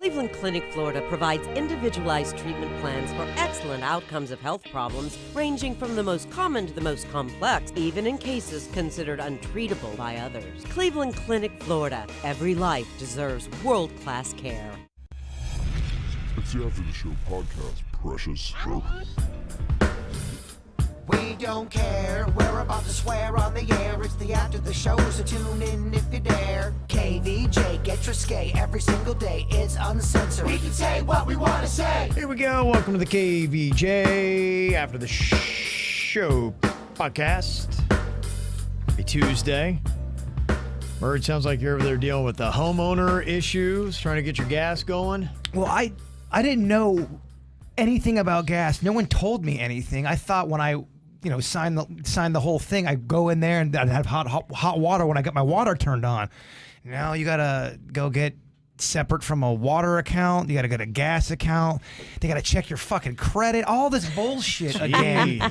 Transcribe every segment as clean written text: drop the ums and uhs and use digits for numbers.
Cleveland Clinic, Florida provides individualized treatment plans for excellent outcomes of health problems ranging from the most common to the most complex, even in cases considered untreatable by others. Cleveland Clinic, Florida. Every life deserves world-class care. It's the After the Show podcast, precious. We don't care, we're about to swear on the air. It's the After the Show, so tune in if you dare. KVJ, get risque every single day. It's uncensored. We can say what we want to say. Here we go. Welcome to the KVJ After the Show podcast. Happy Tuesday. Bird, sounds like you're over there dealing with the homeowner issues, trying to get your gas going. Well, I didn't know anything about gas. No one told me anything. I thought when I signed the whole thing, I go in there and I'd have hot water when I got my water turned on. Now you gotta go get separate from a water account. You gotta get a gas account. They gotta check your fucking credit. All this bullshit again.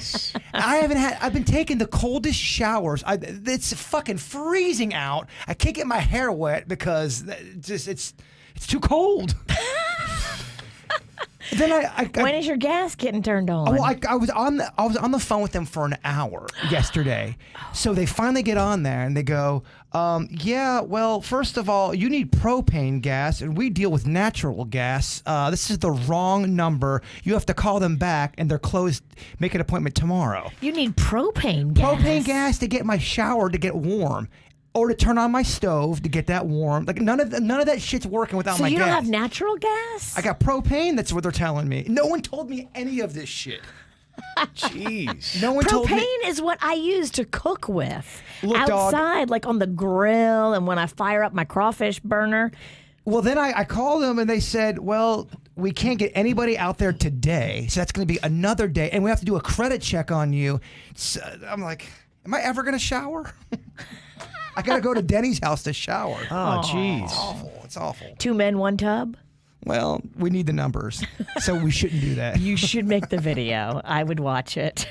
I've been taking the coldest showers. It's fucking freezing out. I can't get my hair wet because it's too cold. Then when is your gas getting turned on? Well, I was on the phone with them for an hour yesterday. So they finally get on there and they go, yeah, well, first of all, you need propane gas and we deal with natural gas. This is the wrong number. You have to call them back and they're closed. Make an appointment tomorrow. You need propane gas. Propane gas to get my shower to get warm. Or to turn on my stove to get that warm. Like none of that shit's working without my gas. So you don't have natural gas? I got propane. That's what they're telling me. No one told me any of this shit. Jeez. No one told me. Propane is what I use to cook with. Look, outside, dog. like on the grill and when I fire up my crawfish burner. Well, then I called them and they said, well, we can't get anybody out there today. So that's going to be another day. And we have to do a credit check on you. So I'm like, am I ever going to shower? I got to go to Denny's house to shower. Oh, jeez. It's awful. It's awful. 2 men, 1 tub? Well, we need the numbers, so we shouldn't do that. You should make the video. I would watch it.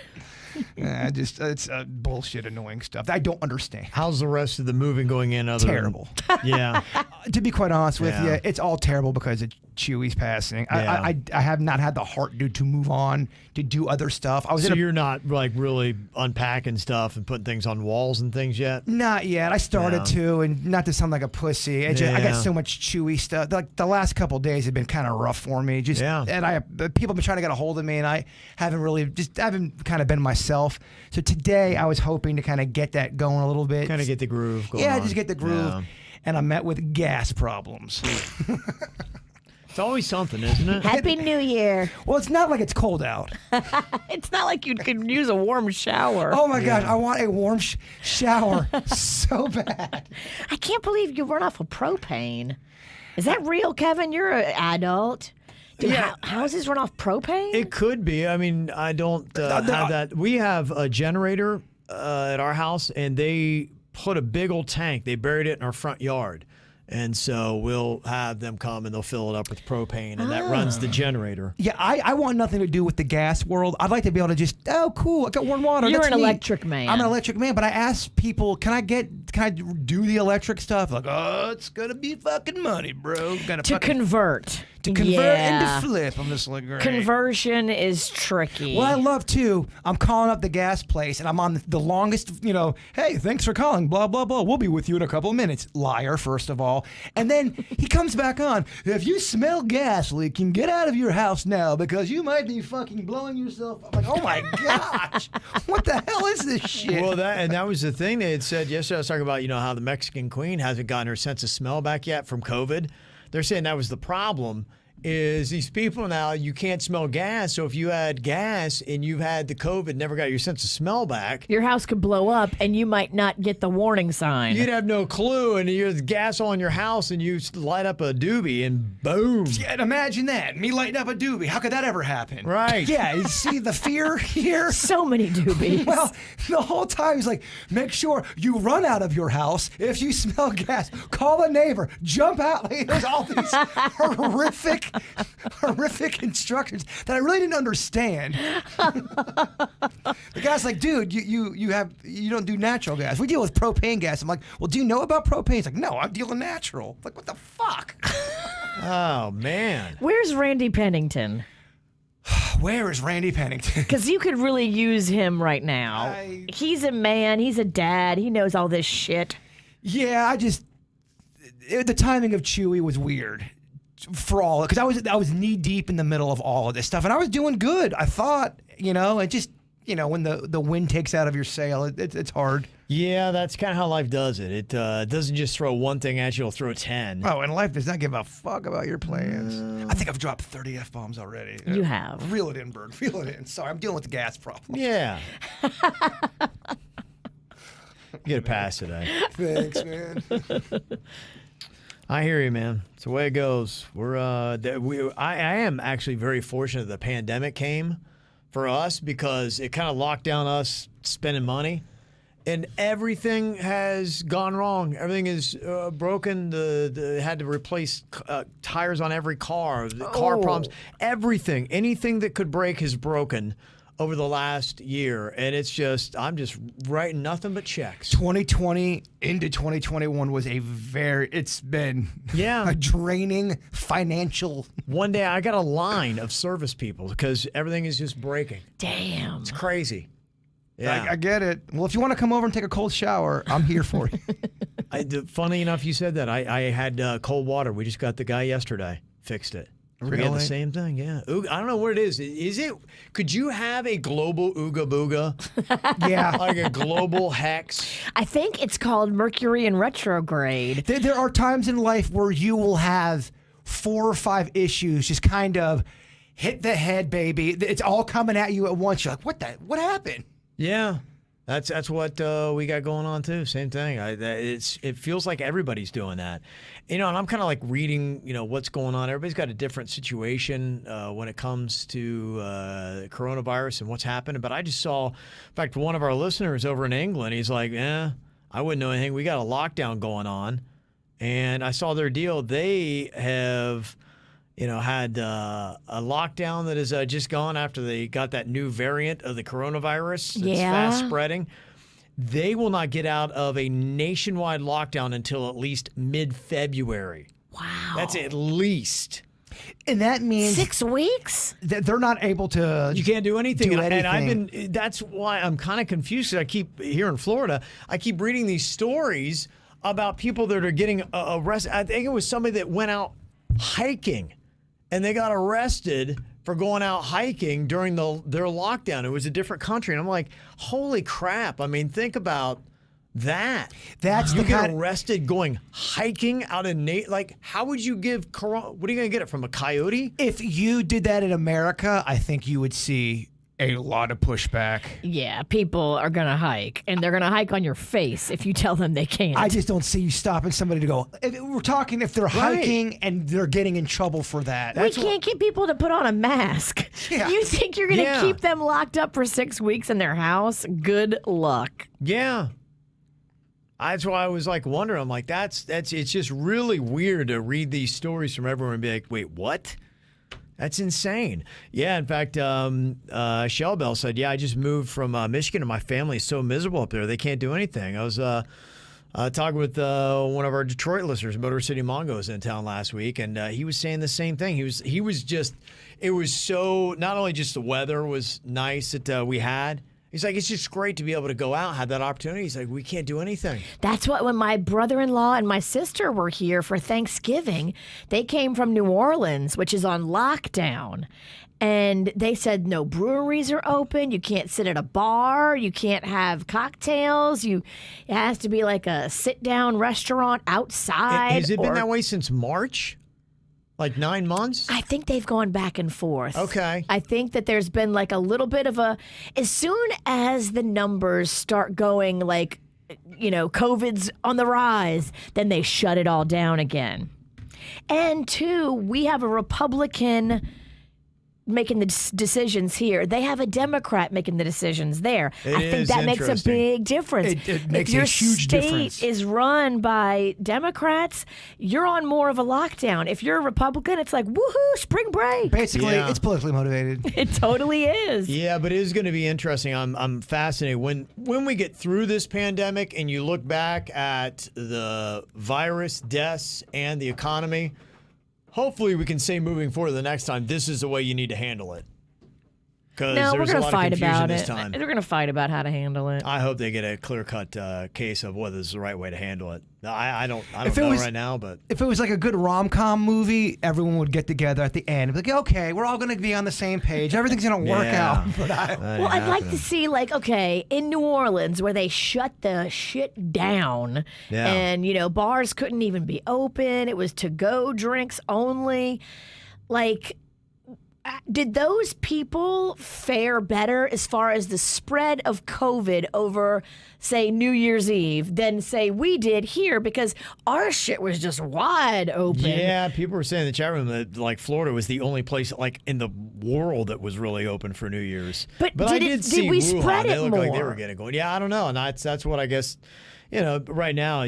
It's bullshit, annoying stuff that I don't understand. How's the rest of the moving going in? Terrible. Yeah. To be quite honest with you, it's all terrible because of Chewy's passing. Yeah. I have not had the heart to move on, to do other stuff. So you're not like really unpacking stuff and putting things on walls and things yet? Not yet. I started to, and not to sound like a pussy. I got so much Chewy stuff. Like the last couple of days have been kind of rough for me. And people have been trying to get a hold of me, and I haven't kind of been myself. So today I was hoping to kind of get that going a little bit. Kind of get the groove going. Yeah, just get the groove. Yeah. And I met with gas problems. It's always something, isn't it? Happy New Year. Well, it's not like it's cold out. It's not like you could use a warm shower. Oh, my gosh. I want a warm shower so bad. I can't believe you run off of propane. Is that real, Kevin? You're an adult. Do houses run off propane? It could be. I mean, I don't have that. We have a generator at our house, and they put a big old tank. They buried it in our front yard. And so we'll have them come and they'll fill it up with propane, and that runs the generator. Yeah, I want nothing to do with the gas world. I'd like to be able to just, cool, I got warm water. You're That's an neat. electric man. I'm an electric man, but I asked people, can I do the electric stuff? Like, it's gonna be fucking money, bro. Convert. To convert and to flip. I'm just like, great. Conversion is tricky. Well, I love too. I'm calling up the gas place and I'm on the longest, hey, thanks for calling, blah, blah, blah. We'll be with you in a couple of minutes. Liar, first of all. And then he comes back on. If you smell gas leaking, get out of your house now because you might be fucking blowing yourself up. I'm like, oh my gosh, what the hell is this shit? Well, that was the thing they had said yesterday. I was talking about, how the Mexican queen hasn't gotten her sense of smell back yet from COVID. They're saying that was the problem. Is these people now, you can't smell gas. So if you had gas and you've had the COVID, never got your sense of smell back, your house could blow up and you might not get the warning sign. You'd have no clue, and there's gas on your house and you light up a doobie and boom. Yeah, imagine that. Me lighting up a doobie. How could that ever happen? Right. Yeah, you see the fear here? So many doobies. Well, the whole time he's like, make sure you run out of your house. If you smell gas, call a neighbor, jump out. Like, there's all these horrific instructions that I really didn't understand. The guy's like, dude, you don't do natural gas. We deal with propane gas. I'm like, well, do you know about propane? He's like, no, I'm dealing natural. I'm like, what the fuck? Oh, man. Where's Randy Pennington? Where is Randy Pennington? Because you could really use him right now. He's a man. He's a dad. He knows all this shit. Yeah, the timing of Chewy was weird for all, because I was knee deep in the middle of all of this stuff, and I was doing good. I thought, it just, when the wind takes out of your sail, it's hard. Yeah, that's kind of how life does it. It doesn't just throw one thing at you, it'll throw 10. Oh, and life does not give a fuck about your plans. I think I've dropped 30 F-bombs already. You have. Reel it in, Bird. Reel it in. Sorry, I'm dealing with the gas problem. Yeah. Get a pass today. Thanks, man. I hear you, man. It's the way it goes. I am actually very fortunate the pandemic came for us because it kind of locked down us spending money. And everything has gone wrong. Everything is broken. They had to replace tires on every car. The car problems. Everything. Anything that could break has broken over the last year. And I'm just writing nothing but checks. 2020 into 2021 was it's been a draining financial. One day I got a line of service people because everything is just breaking. Damn. It's crazy. Yeah. I get it. Well, if you want to come over and take a cold shower, I'm here for you. Funny enough, you said that. I had cold water. We just got the guy yesterday. Fixed it. We're getting the same thing, yeah. I don't know what it is. Is it? Could you have a global ooga booga? Yeah. Like a global hex? I think it's called Mercury in retrograde. There are times in life where you will have 4 or 5 issues just kind of hit the head, baby. It's all coming at you at once. You're like, what happened? Yeah. That's what we got going on too. Same thing. It feels like everybody's doing that, and I'm kind of like reading, what's going on. Everybody's got a different situation when it comes to coronavirus and what's happening. But I just saw, in fact, one of our listeners over in England. He's like, I wouldn't know anything. We got a lockdown going on, and I saw their deal. They have, had a lockdown that is just gone after they got that new variant of the coronavirus that's fast spreading. They will not get out of a nationwide lockdown until at least mid-February. Wow. That's at least. And that means 6 weeks? That they're not able to. You can't do anything. And that's why I'm kind of confused. I keep here in Florida, I keep reading these stories about people that are getting arrested. I think it was somebody that went out hiking. And they got arrested for going out hiking during their lockdown. It was a different country. And I'm like, holy crap. I mean, think about that. You get arrested going hiking out in how would you give corona? What are you going to get it from, a coyote? If you did that in America, I think you would see a lot of pushback. Yeah, people are going to hike, and they're going to hike on your face if you tell them they can't. I just don't see you stopping somebody to go. We're talking if they're hiking and they're getting in trouble for that. We can't get people to put on a mask. Yeah. You think you're going to keep them locked up for 6 weeks in their house? Good luck. Yeah. That's why I was like wondering. I'm like, it's just really weird to read these stories from everyone and be like, wait, what? That's insane. Yeah, in fact, Shell Bell said, I just moved from Michigan and my family is so miserable up there. They can't do anything. I was talking with one of our Detroit listeners, Motor City Mongo's, in town last week, and he was saying the same thing. He was just, it was so, not only just the weather was nice that we had, he's like, it's just great to be able to go out and have that opportunity. He's like, we can't do anything. That's what, when my brother-in-law and my sister were here for Thanksgiving, they came from New Orleans, which is on lockdown. And they said no breweries are open. You can't sit at a bar. You can't have cocktails. It has to be like a sit-down restaurant outside. Has it been that way since March? Like 9 months? I think they've gone back and forth. Okay. I think that there's been like a little bit of as soon as the numbers start going like, COVID's on the rise, then they shut it all down again. And 2, we have a Republican making the decisions here. They have a Democrat making the decisions there. I think that makes a big difference. It makes a huge difference. If your state is run by Democrats, you're on more of a lockdown. If you're a Republican, it's like, woohoo, spring break. Basically, it's politically motivated. It totally is. Yeah, but it is going to be interesting. I'm fascinated. When we get through this pandemic and you look back at the virus, deaths, and the economy, hopefully we can say moving forward the next time, this is the way you need to handle it. Because No, we're there's a gonna lot fight of confusion about this it. time. We're gonna fight about how to handle it. I hope they get a clear-cut case of whether it's the right way to handle it. I don't If it know was- right now, but If it was like a good rom-com movie, everyone would get together at the end and be like, okay, we're all going to be on the same page. Everything's going to work Yeah. out. But Well, I'd like to see, like, okay, in New Orleans where they shut the shit down Yeah. and, bars couldn't even be open. It was to-go drinks only. Like, did those people fare better as far as the spread of COVID over, say, New Year's Eve than, say, we did here? Because our shit was just wide open. yeah, people were saying in the chat room that like Florida was the only place like in the world that was really open for New Year's. But I did did see we Wuhan. spread They it looked like they more? were getting going. Yeah, I don't know, and that's what I guess. Right now,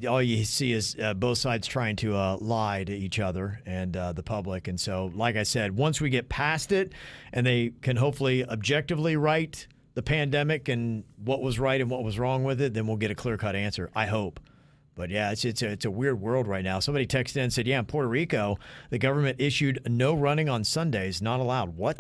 all you see is both sides trying to lie to each other and the public. And so, like I said, once we get past it and they can hopefully objectively write the pandemic and what was right and what was wrong with it, then we'll get a clear-cut answer, I hope. But yeah, it's a weird world right now. Somebody texted in and said, yeah, in Puerto Rico, the government issued no running on Sundays, not allowed. What?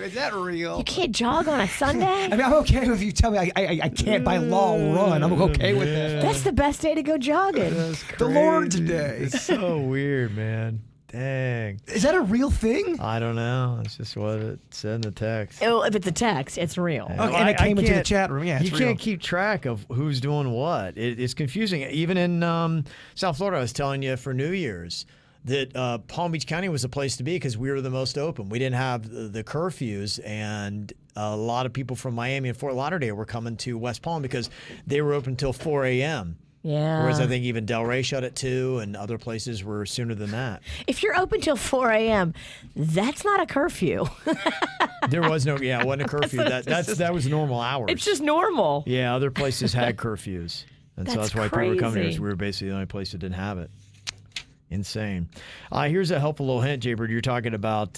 is that real? You can't jog on a Sunday? I mean, I'm okay if you tell me I can't by law run. I'm okay with that. That's the best day to go jogging. The Lord's Day. It's so weird, man. Dang. Is that a real thing? I don't know. It's just what it said in the text. Oh, if it's a text, it's real. Okay, and it came into the can't- chat room. Yeah, it's you real. can't keep track of who's doing what. It's confusing. Even in South Florida, I was telling you for New Year's that Palm Beach County was the place to be because we were the most open. We didn't have the curfews, and a lot of people from Miami and Fort Lauderdale were coming to West Palm because they were open until 4 a.m. Yeah. Whereas I think even Delray shut at 2, and other places were sooner than that. If you're open till 4 a.m., that's not a curfew. There was no, it wasn't a curfew. That was normal hours. It's just normal. Yeah, other places had curfews. And so That's that's why people were coming here. crazy. 'Cause we were basically the only place that didn't have it. Insane. Here's a helpful little hint, Jaybird. You're talking about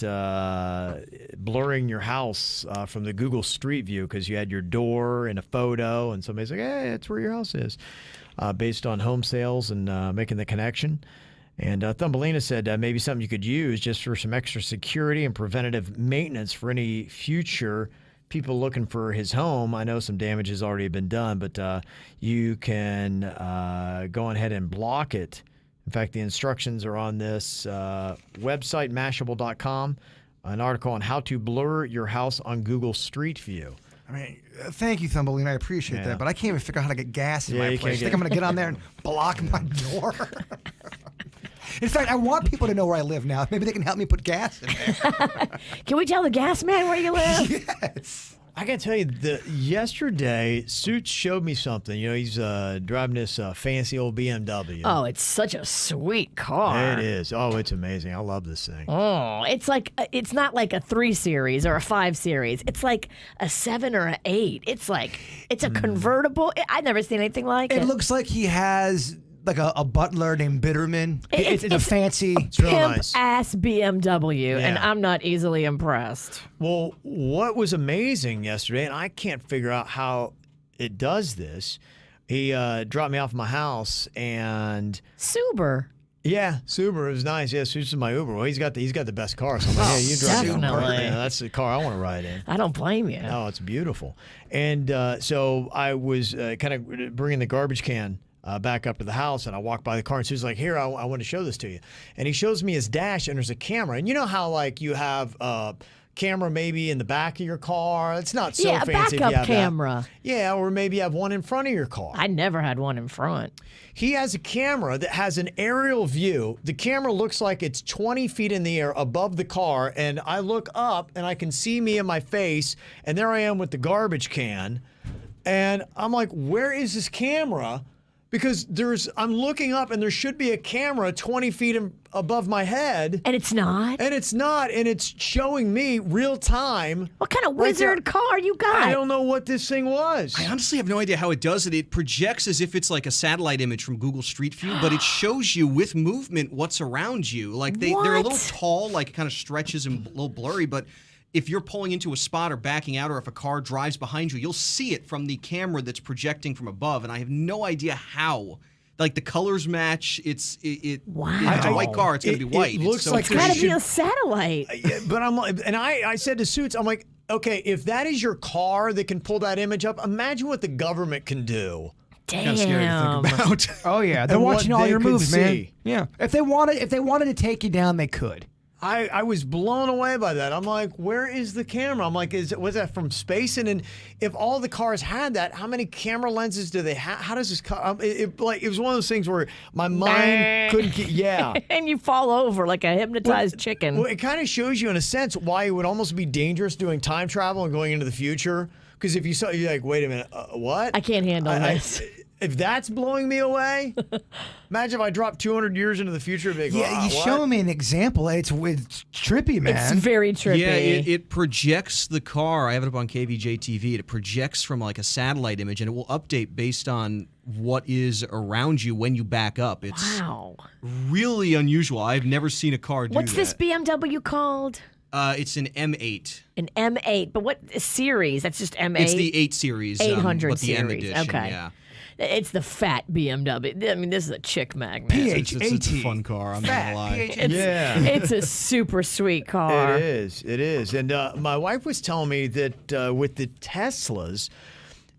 blurring your house from the Google Street View because you had your door in a photo and somebody's like, hey, that's where your house is, based on home sales and making the connection. And Thumbelina said maybe something you could use just for some extra security and preventative maintenance for any future people looking for his home. I know some damage has already been done, but you can go ahead and block it. In fact, the instructions are on this website, Mashable.com, an article on how to blur your house on Google Street View. I mean, thank you, Thumbelina. I appreciate Yeah. that. But I can't even figure out how to get gas in Yeah, my you place. can't I think get- I'm going to get on there and block my door. In fact, I want people to know where I live now. Maybe they can help me put gas in there. Can we tell the gas man where you live? Yes. I got to tell you, yesterday, Suits showed me something. He's driving this fancy old BMW. Oh, it's such a sweet car. It is. Oh, it's amazing. I love this thing. Oh, it's not like a 3 Series or a 5 Series. It's like a 7 or an 8. It's a convertible. I've never seen anything like it. It looks like he has like a butler named Bitterman. It's a fancy. It's real Pimp nice. ass BMW, and Yeah. I'm not easily impressed. Well, what was amazing yesterday, and I can't figure out how it does this, he dropped me off at my house, and Subaru. yeah, Subaru was nice. Yeah, Suits is my Uber. Well, he's got the best car. So I'm like, yeah, you drive it. definitely. Yeah, that's the car I want to ride in. I don't blame you. Oh, it's beautiful. And so I was kind of bringing the garbage can back up to the house, and I walked by the car, and Sue's like, here, I want to show this to you. And he shows me his dash, and there's a camera. And you know how, like, you have a camera maybe in the back of your car? It's not so Yeah, a fancy if you backup have that. camera. Yeah, or maybe you have one in front of your car. I never had one in front. He has a camera that has an aerial view. The camera looks like it's 20 feet in the air above the car, and I look up, and I can see me in my face, and there I am with the garbage can. And I'm like, where is this camera? Because I'm looking up, and there should be a camera 20 feet above my head. And it's not? And it's not, and it's showing me real time. What kind of right there. wizard car you got? I don't know what this thing was. I honestly have no idea how it does it. It projects as if it's like a satellite image from Google Street View, but it shows you with movement what's around you. Like they're a little What? tall, like it kind of stretches and a little blurry, but if you're pulling into a spot or backing out, or if a car drives behind you, you'll see it from the camera that's projecting from above. And I have no idea how Like the colors match. It's a Wow. white car. It's gonna be white. It looks It's so like It's got to should- be a satellite. Yeah, but I'm like, and I said to Suits, I'm like, okay, if that is your car that can pull that image up, imagine what the government can do. kind of scary to Damn. think about. Oh yeah, they're And what watching all they your could moves, man. see. Yeah. If they wanted to take you down, they could. I was blown away by that. I'm like, where is the camera? I'm like, was that from space? And then if all the cars had that, how many camera lenses do they have? How does this it was one of those things where my mind couldn't keep, yeah. And you fall over like a hypnotized chicken. Well, it kind of shows you in a sense why it would almost be dangerous doing time travel and going into the future. Because if you saw, you're like, wait a minute, what? I can't handle this. If that's blowing me away, imagine if I dropped 200 years into the future. I'd be like, Yeah, you show me an example. It's trippy, man. It's very trippy. Yeah, it projects the car. I have it up on KVJ TV. It projects from like a satellite image, and it will update based on what is around you when you back up. It's Wow. really unusual. I've never seen a car do What's that. this BMW called? It's an M8. An M8. But what series? That's just M8? It's the 8 series. 800 but the M series. edition, Okay. yeah. It's the fat BMW. I mean, this is a chick magnet. It's a fun car, I'm not gonna lie. It's a super sweet car. It is. And my wife was telling me that with the Teslas,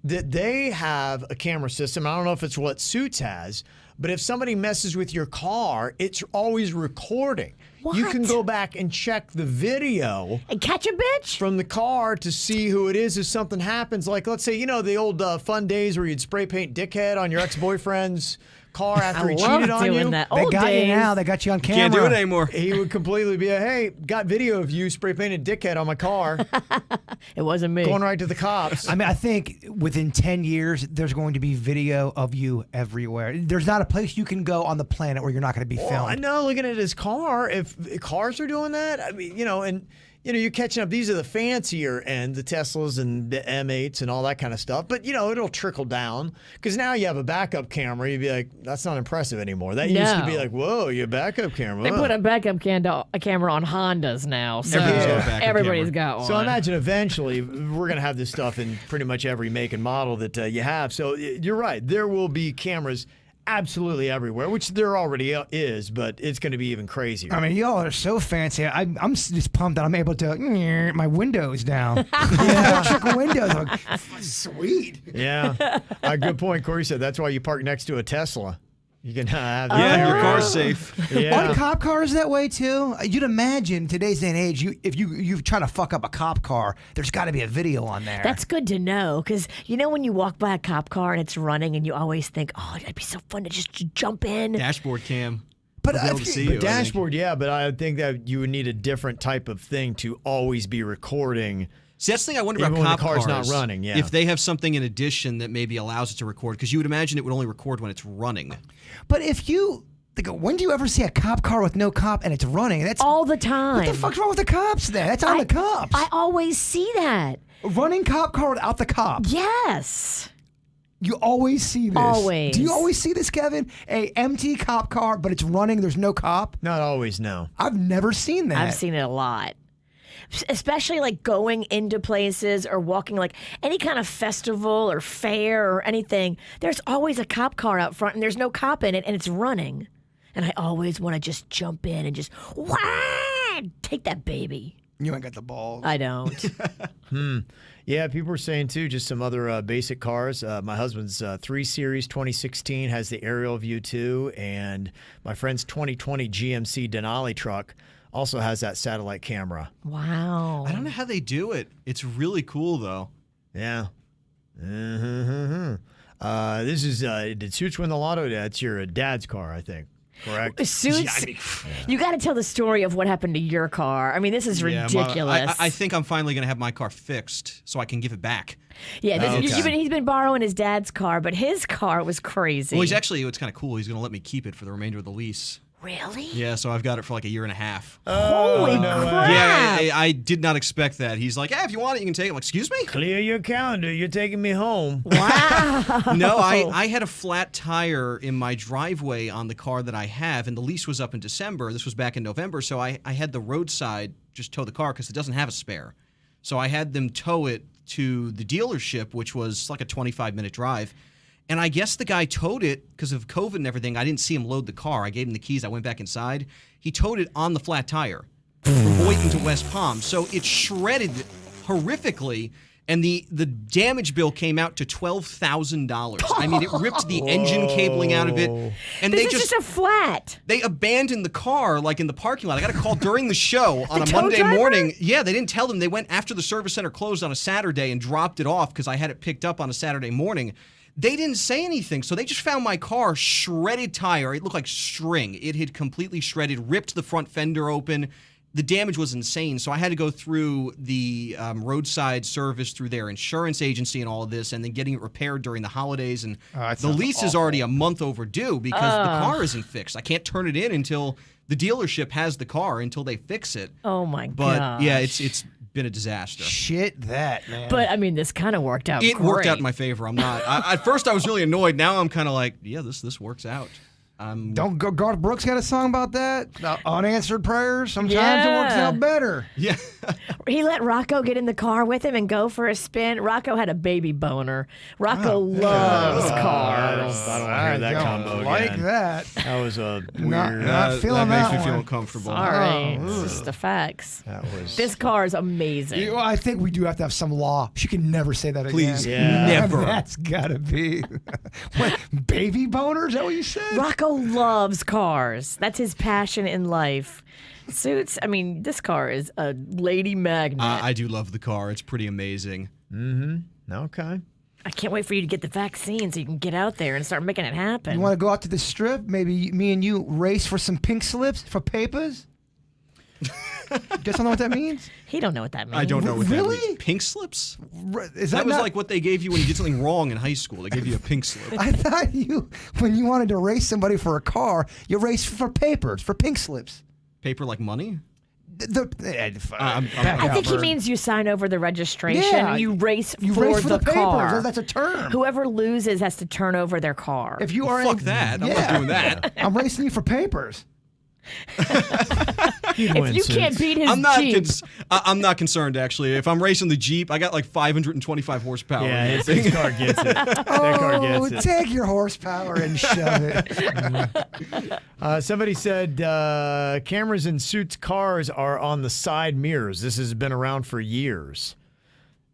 that they have a camera system. I don't know if it's what Suits has, but if somebody messes with your car, it's always recording. You can What? go back and check the video And catch a bitch? from the car to see who it is if something happens. Like, let's say, the old fun days where you'd spray paint dickhead on your ex-boyfriend's car after he I love cheated on doing you. that. They Old got days. you now. They got you on camera. Can't do it anymore. He would completely be hey, got video of you spray painted dickhead on my car, It wasn't me. going right to the cops. I mean, I think within 10 years, there's going to be video of you everywhere. There's not a place you can go on the planet where you're not going to be Well, I filmed. know, looking at his car, if cars are doing that, I mean, and you're catching up. These are the fancier end, the Teslas and the M8s and all that kind of stuff. But, it'll trickle down because now you have a backup camera. You'd be like, that's not impressive anymore. That used to be No. like, whoa, your backup camera. They huh? put a backup camera on Hondas now. So Everything's got a backup everybody's camera. got one. So I imagine eventually we're going to have this stuff in pretty much every make and model that you have. So you're right. There will be cameras absolutely everywhere, which there already is, but it's going to be even crazier. I mean, y'all are so fancy. I'm just pumped that I'm able to my windows down. Electric windows. I'm like, sweet. Yeah. Good point. Corey said that's why you park next to a Tesla. You can have Yeah, your car's safe. Yeah. Aren't cop cars that way too? You'd imagine today's day and age, if you try to fuck up a cop car, there's got to be a video on there. That's good to know because when you walk by a cop car and it's running and you always think, oh, it'd be so fun to just jump in. Dashboard cam. But They'll be able to see you, I think. Dashboard, yeah, but I think that you would need a different type of thing to always be recording. See, that's the thing I wonder Even about when the cop car's cars. not running, yeah. If they have something in addition that maybe allows it to record, because you would imagine it would only record when it's running. But if you when do you ever see a cop car with no cop and it's running? That's all the time. What the fuck's wrong with the cops then? That's on the cops. I always see that. Running cop car without the cops. Yes. You always see this. Always. Do you always see this, Kevin? A empty cop car, but it's running. There's no cop. Not always, no. I've never seen that. I've seen it a lot. Especially like going into places or walking like any kind of festival or fair or anything. There's always a cop car out front and there's no cop in it and it's running. And I always want to just jump in and just take that baby. You ain't got the balls. I don't. Yeah, people were saying too, just some other basic cars. My husband's 3 Series 2016 has the aerial view too, and my friend's 2020 GMC Denali truck also has that satellite camera. Wow. I don't know how they do it. It's really cool, though. Yeah. This is, did Suits win the lotto? That's your dad's car, I think. Correct? Suits, you got to tell the story of what happened to your car. I mean, this is ridiculous. I think I'm finally going to have my car fixed so I can give it back. Yeah, he's been borrowing his dad's car, but his car was crazy. Well, it's kind of cool. He's going to let me keep it for the remainder of the lease. Really? Yeah, so I've got it for like a year and a half. Holy crap. Yeah, I did not expect that. He's like, if you want it, you can take it. I'm like, excuse me? Clear your calendar. You're taking me home. Wow. No, I had a flat tire in my driveway on the car that I have, and the lease was up in December. This was back in November, so I had the roadside just tow the car because it doesn't have a spare. So I had them tow it to the dealership, which was like a 25-minute drive. And I guess the guy towed it because of COVID and everything. I didn't see him load the car. I gave him the keys. I went back inside. He towed it on the flat tire from Boynton to West Palm. So it shredded horrifically. And the damage bill came out to $12,000. I mean, it ripped the engine cabling out of it. And This is just a flat. They abandoned the car, like in the parking lot. I got a call during the show on a tow Monday driver? morning. Yeah, they didn't tell them. They went after the service center closed on a Saturday and dropped it off because I had it picked up on a Saturday morning. They didn't say anything, so they just found my car, shredded tire. It looked like string. It had completely shredded, ripped the front fender open. The damage was insane, so I had to go through the roadside service through their insurance agency and all of this, and then getting it repaired during the holidays. And the lease is already a month overdue because the car isn't fixed. I can't turn it in until the dealership has the car until they fix it. Oh my But god! yeah, it's been a disaster. Shit, that man. But I mean, this kind of worked out. It great. worked out in my favor. I'm not. At first, I was really annoyed. Now I'm kind of like, yeah, this works out. Don't go. Garth Brooks got a song about that. Unanswered prayers. Sometimes it works Yeah. out better. Yeah. He let Rocco get in the car with him and go for a spin. Rocco had a baby boner. Rocco loves cars. I don't want to hear that combo like again. that. That was a weird. Not feeling that makes that me feel one. uncomfortable. All right, it's just the facts. That was. This car is amazing. Well, I think we do have to have some law. She can never say that Please, again. Yeah. never. That's gotta be. What, baby boner? Is that what you said? Rocco loves cars. That's his passion in life. Suits, I mean, this car is a lady magnet. I do love the car. It's pretty amazing. Okay. I can't wait for you to get the vaccine so you can get out there and start making it happen. You want to go out to the strip? Maybe me and you race for some pink slips for papers? Just don't know what that means? He don't know what that means. I don't know what Really? that means. Pink slips? Is That was not- like what they gave you when you did something wrong in high school. They gave you a pink slip. I thought when you wanted to race somebody for a car, you race for papers, for pink slips. Paper like money? I think he means you sign over the registration Yeah, and you race You for race for the the car. papers. That's a term. Whoever loses has to turn over their car. If you are Fuck that. I'm not doing that. I'm racing you for papers. if you can't beat his I'm not. Jeep, I'm not concerned actually. If I'm racing the Jeep, I got like 525 horsepower. Yeah, in that his thing. car gets it. That car Oh, gets it. take your horsepower and shove it. Somebody said cameras in Suits' cars are on the side mirrors. This has been around for years.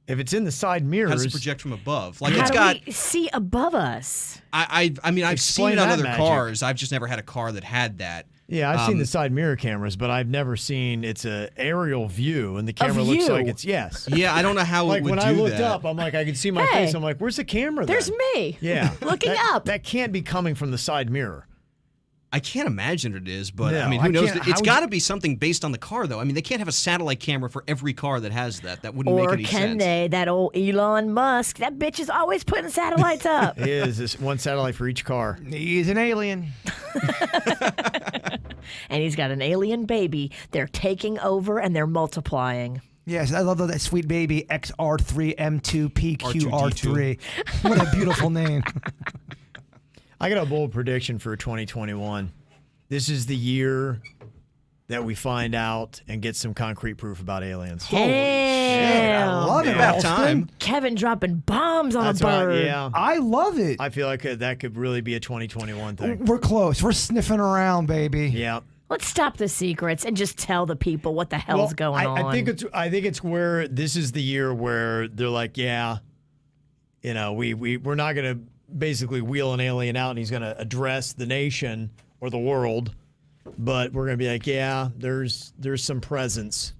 If it's in the side How mirrors, does it project from above? Like how it's do got. we see above us? I mean, I've Explain seen it on that other magic. cars. I've just never had a car that had that. yeah, I've seen the side mirror cameras, but I've never seen it's a aerial view, and the camera looks view? like it's yes. Yeah, I don't know how Like it would when do I looked that. up, I'm like, I could see my Hey, face. I'm like, where's the camera? There's then? me. Yeah, Looking That- up. That can't be coming from the side mirror. I can't imagine it is, but No, I mean, I who knows? can't- It's how got to would be something based on the car, though. I mean, they can't have a satellite camera for every car that has that. That wouldn't make Or any can sense. they? That old Elon Musk. That bitch is always putting satellites up. It is this one satellite for each car. He's an alien. And he's got an alien baby. They're taking over and they're multiplying. Yes, I love that sweet baby XR3M2PQR3. What a beautiful name. I got a bold prediction for 2021. This is the year that we find out and get some concrete proof about aliens. Damn. I love it. About Alston. time. Kevin dropping bombs on That's a right. bird. Yeah. I love it. I feel like that could really be a 2021 thing. We're close. We're sniffing around, baby. Yeah. Let's stop the secrets and just tell the people what the hell's going on. I think it's where this is the year where they're like, yeah, you know, we're not going to basically wheel an alien out and he's going to address the nation or the world, but we're going to be like, yeah, there's some presence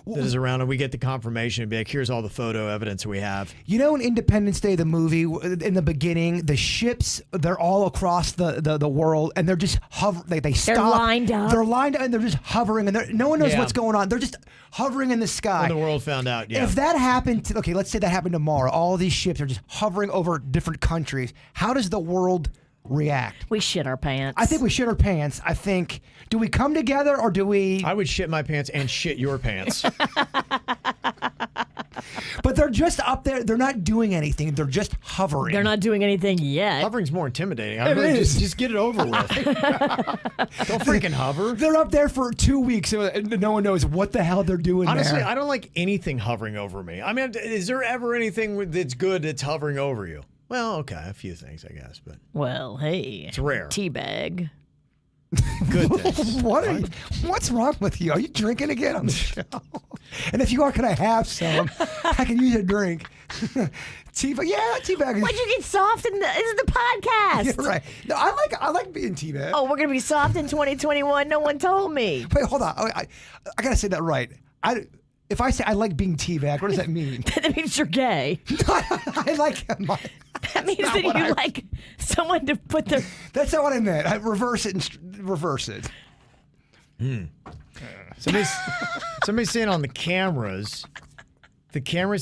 that is around, and we get the confirmation and be like, here's all the photo evidence we have. You know, in Independence Day, the movie, in the beginning, the ships, they're all across the world, and they're just hovering. They stop. They're lined up. They're lined up, and they're just hovering, and no one knows Yeah. what's going on. They're just hovering in the sky. When the world found out, yeah. If that happened, okay, let's say that happened tomorrow. All these ships are just hovering over different countries. How does the world react? we shit our pants. I think we shit our pants. I think, do we come together or do we? I would shit my pants and shit your pants. But they're just up there. They're not doing anything. They're just hovering. They're not doing anything yet. Hovering's more intimidating. I It mean, is. just get it over with. Don't freaking hover. They're up there for 2 weeks, and no one knows what the hell they're doing Honestly, there. I don't like anything hovering over me. I mean, is there ever anything that's good that's hovering over you? Well, okay, a few things, I guess, but Well, hey. it's rare. Teabag. Good things. What's wrong with you? Are you drinking again on the show? And if you are, can I have some? I can use a drink. Teabag, yeah, teabag. Why'd you get soft in this is the podcast? You're right. No, I like being teabag. Oh, we're gonna be soft in 2021. No one told me. Wait, hold on. I gotta say that right. If I say I like being teabag, what does that mean? That means you're gay. I like my. That means that you like someone to put their. That's not what I meant. I reverse it and reverse it. Somebody's saying on the cameras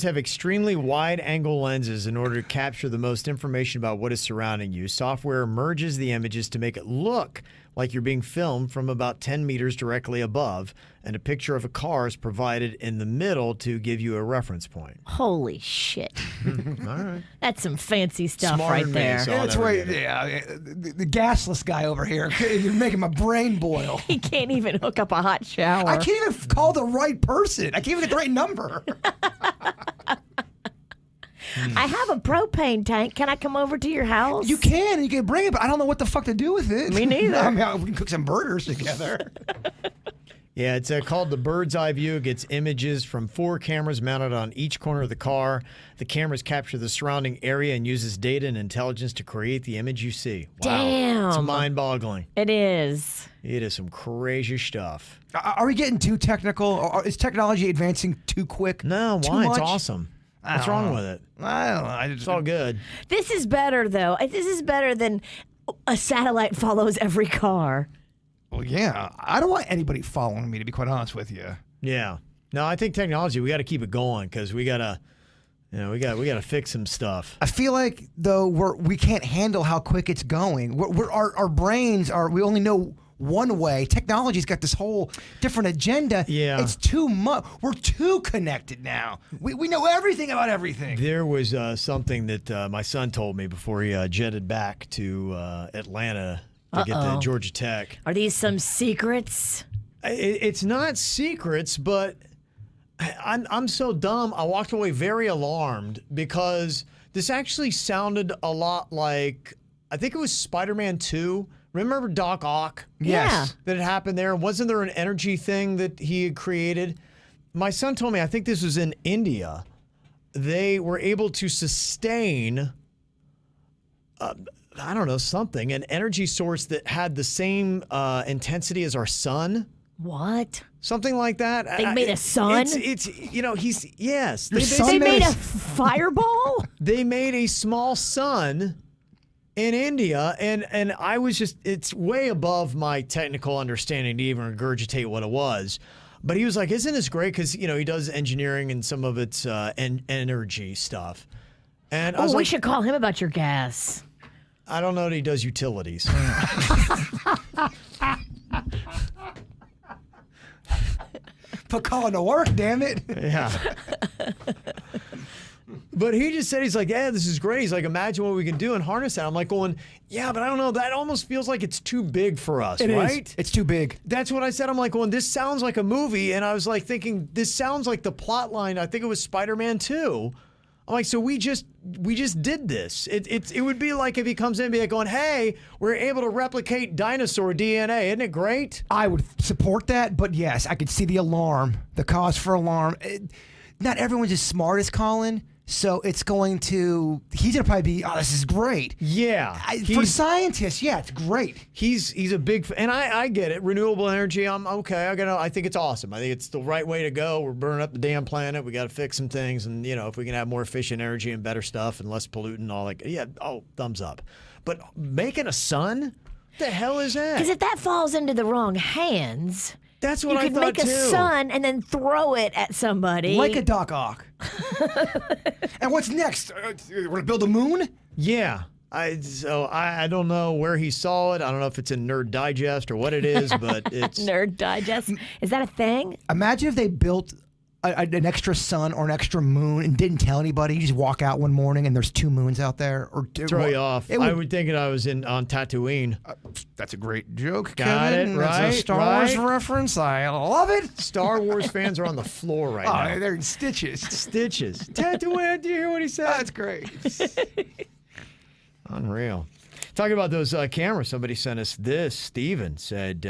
have extremely wide angle lenses in order to capture the most information about what is surrounding you. Software merges the images to make it look like you're being filmed from about 10 meters directly above, and a picture of a car is provided in the middle to give you a reference point. Holy shit. All right. That's some fancy stuff Smarter right than me, there. so- I'll That's never right. get it. Yeah, the gasless guy over here. You're making my brain boil. He can't even hook up a hot shower. I can't even call the right person. I can't even get the right number. I have a propane tank. Can I come over to your house? You can bring it, but I don't know what the fuck to do with it. Me neither. I mean, we can cook some burgers together. Yeah, it's called the bird's eye view. It gets images from 4 cameras mounted on each corner of the car. The cameras capture the surrounding area and uses data and intelligence to create the image you see. Wow. Damn. It's mind-boggling. It is. It is some crazy stuff. Are we getting too technical? Or is technology advancing too quick? No, Too why? It's much? awesome. What's don't wrong know. with it? I don't know. It's all good. This is better, though. This is better than a satellite follows every car. Well, yeah. I don't want anybody following me, to be quite honest with you. Yeah. No, I think technology, we got to keep it going because we got to fix some stuff. I feel like though we can't handle how quick it's going. Our brains we only know one way. Technology's got this whole different agenda. Yeah. It's too much. We're too connected now. We know everything about everything. There was something that my son told me before he jetted back to Atlanta to get to Georgia Tech. Are these some secrets? It's not secrets, but I'm so dumb. I walked away very alarmed because this actually sounded a lot like, I think it was Spider-Man 2. Remember Doc Ock? Yes. That had happened there? Wasn't there an energy thing that he had created? My son told me, I think this was in India. They were able to sustain, I don't know, something, an energy source that had the same intensity as our sun. What? Something like that. They made a sun? It's yes. They made a fireball? They made a small sun in India, and I was just, it's way above my technical understanding to even regurgitate what it was. But he was like, isn't this great? Because, he does engineering and some of its energy stuff. And I was we like, should call him about your gas. I don't know that he does utilities. Put calling to work, damn it. Yeah. But he just said, he's like, yeah, this is great. He's like, imagine what we can do and harness that. I'm like going, yeah, but I don't know. That almost feels like it's too big for us, right? It's too big. That's what I said. I'm like, going, this sounds like a movie. And I was like thinking, this sounds like the plot line. I think it was Spider-Man 2. I'm like, so we just did this. It would be like if he comes in and be like going, hey, we're able to replicate dinosaur DNA. Isn't it great? I would support that, but yes, I could see the alarm, the cause for alarm. Not everyone's as smart as Colin, so he's going to probably be, oh, this is great. Yeah. For scientists, yeah, it's great. He's a big, and I get it. Renewable energy, I'm okay. I think it's awesome. I think it's the right way to go. We're burning up the damn planet. We got to fix some things, and if we can have more efficient energy and better stuff and less pollutant, all like, yeah, thumbs up. But making a sun, what the hell is that? Because if that falls into the wrong hands, That's what you I could thought make a too. sun and then throw it at somebody. Like a Doc Ock. And what's next? We're going to build a moon? Yeah. I don't know where he saw it. I don't know if it's in Nerd Digest or what it is, but it's Nerd Digest. Is that a thing? Imagine if they built an extra sun or an extra moon and didn't tell anybody. You just walk out one morning and there's 2 moons out there. Or throw you off. I would think I was on Tatooine. That's a great joke. Got Kevin. it, That's right, a Star right. Wars reference. I love it. Star Wars fans are on the floor right Oh, now. they're in stitches. Stitches. Tatooine. Do you hear what he said? That's great. Unreal. Talking about those cameras, somebody sent us this. Steven said,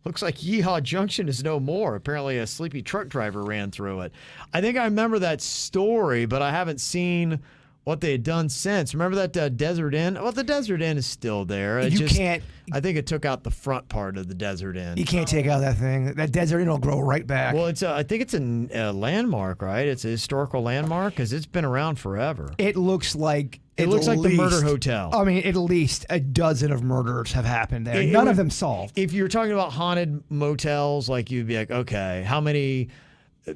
looks like Yeehaw Junction is no more. Apparently a sleepy truck driver ran through it. I think I remember that story, but I haven't seen what they had done since. Remember that Desert Inn? Well, the Desert Inn is still there. I think it took out the front part of the Desert Inn. You can't take out that thing. That Desert Inn will grow right back. Well, I think it's a landmark, right? It's a historical landmark because it's been around forever. It looks like the murder hotel. I mean, at least a dozen of murders have happened there. None of them solved. If you're talking about haunted motels, like you'd be like, okay, how many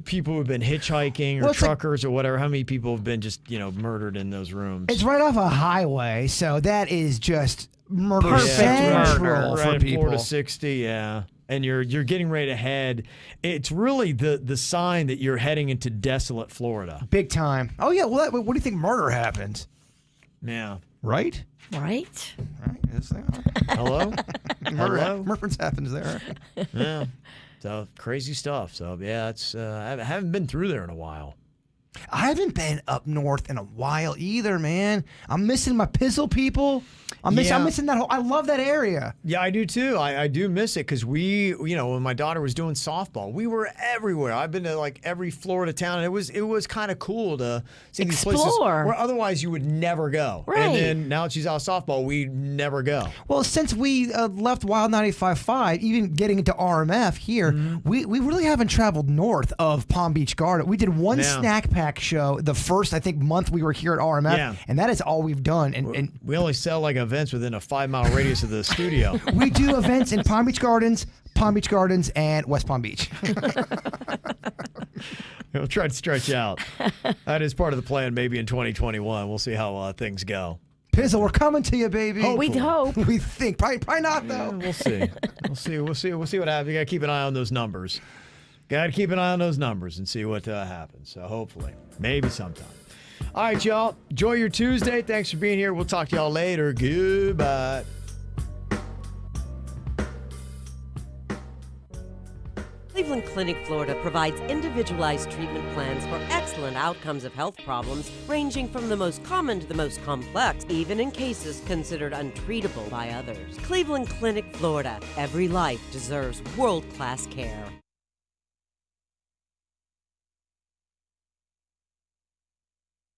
people who've been hitchhiking or truckers or whatever, how many people have been just, murdered in those rooms? It's right off a highway, so that is just murder central for people. Florida 60, yeah. And you're getting ready to head. It's really the sign that you're heading into Desolate Florida. Big time. Oh, yeah. Well, what do you think murder happens? Yeah. Right? Right? Right. Yes, they are. Hello? Murder happens there. Yeah. So crazy stuff. So yeah, it's I haven't been through there in a while. I haven't been up north in a while either, man. I'm missing my Pizzle people. I'm missing that whole. I love that area. Yeah, I do too. I do miss it because when my daughter was doing softball, we were everywhere. I've been to like every Florida town, and it was kind of cool to see these places where otherwise you would never go. Right. And then now that she's out of softball, we never go. Well, since we left Wild 95.5, even getting into RMF here, we really haven't traveled north of Palm Beach Garden. We did one snack pack show the first, I think, month we were here at RMF, and that is all we've done. And we only sell like events within a 5-mile radius of the studio. We do events in Palm Beach Gardens, and West Palm Beach. We'll try to stretch out. That is part of the plan. Maybe in 2021, we'll see how things go. Pizzle, we're coming to you, baby. We hope. We think. Probably not, though. We'll see. We'll see what happens. You got to keep an eye on those numbers. Got to keep an eye on those numbers and see what happens. So hopefully, maybe sometime. All right, y'all. Enjoy your Tuesday. Thanks for being here. We'll talk to y'all later. Goodbye. Cleveland Clinic, Florida provides individualized treatment plans for excellent outcomes of health problems ranging from the most common to the most complex, even in cases considered untreatable by others. Cleveland Clinic, Florida. Every life deserves world-class care.